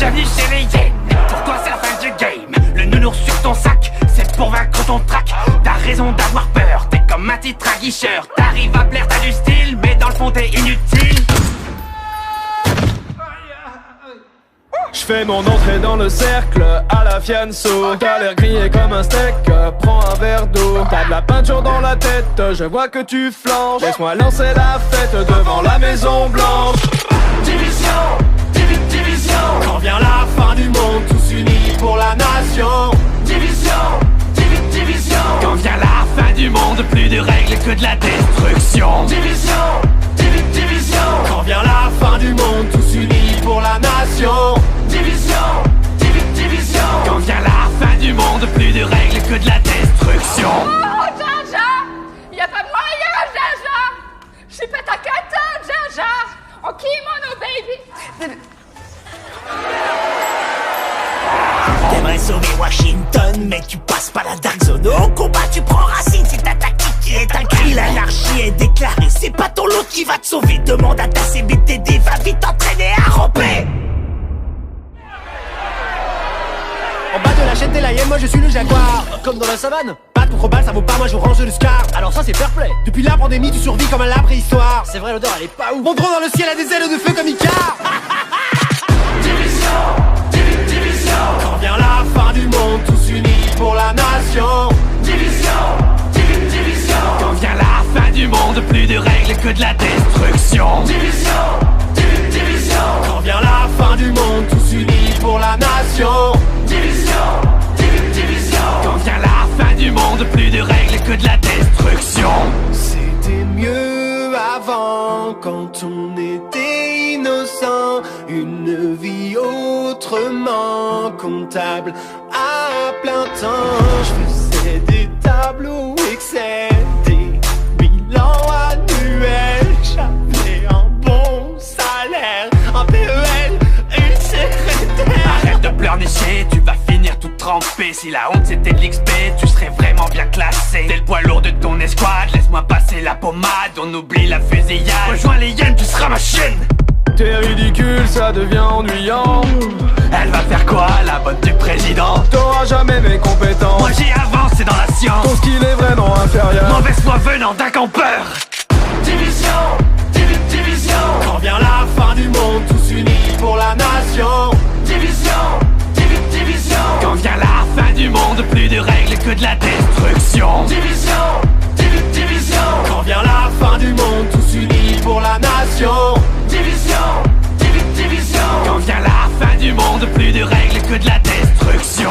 Bienvenue chez les Yens. Pour toi c'est la fin du game. Le nounours sur ton sac, c'est pour vaincre ton trac. T'as raison d'avoir peur, t'es comme un titre à guicheur. T'arrives à plaire, t'as du style, mais dans le fond t'es inutile. J'fais mon entrée dans le cercle à la fianso. T'as l'air grillé comme un steak, prends un verre d'eau. T'as de la peinture dans la tête, je vois que tu flanches. Laisse-moi lancer la fête devant la Maison Blanche. Division, division. Quand vient la fin du monde, tous unis pour la nation. Division, division. Quand vient la fin du monde, plus de règles que de la destruction. Division, division. Quand vient la fin du monde, tous unis pour la nation. Division, division. Quand vient la fin du monde, plus de règles que de la destruction. Oh, Jar Jar, y'a pas moyen, Jar Jar. J'suis pas ta cata, Jar Jar. Oh, kimono, baby. T'aimerais sauver Washington, mais tu passes pas la Dark Zone. Au combat, tu prends racine, c'est ta tactique qui est un cri. L'anarchie est déclarée, c'est pas ton lot qui va te sauver. Demande à ta CBTD, va vite t'entraîner à ramper. En bas de la chaîne des Lions, moi je suis le jaguar. Comme dans la savane, pas de contre-balle, ça vaut pas, moi je range le scar. Alors ça c'est fair play. Depuis la pandémie, tu survis comme à la préhistoire. C'est vrai, l'odeur elle est pas ouf. Mon drone dans le ciel a des ailes de feu comme Icar. Division, division. Quand vient la fin du monde, tous unis pour la nation. Division, division. Quand vient la fin du monde, plus de règles que de la destruction. Division, division. Quand vient la fin du monde, tous unis pour la nation. Division, division. Quand vient la fin du monde, plus de règles que de la destruction. C'était mieux avant, quand on était innocent. Une vie autrement comptable à plein temps. Je faisais des tableaux Excel, des bilans annuels. J'avais un bon salaire, un PEL, une secrétaire. Arrête de pleurnicher, tu vas finir tout trempé. Si la honte c'était de l'XP, tu serais vraiment bien classé. T'es le poids lourd de ton escouade, laisse-moi passer la pommade. On oublie la fusillade, rejoins les hyènes, tu seras ma chienne. T'es ridicule, ça devient ennuyant. Elle va faire quoi, la bonne du président? T'auras jamais mes compétences. Moi j'y avance, c'est dans la science. Ton skill est vraiment inférieur. Mauvaise foi venant d'un campeur. Division, division. Quand vient la fin du monde, tous unis pour la nation. Division, division. Quand vient la fin du monde, plus de règles que de la destruction. Division, division. Quand vient la fin du monde, tous unis pour la nation. Division, division. Quand vient la fin du monde, plus de règles que de la destruction.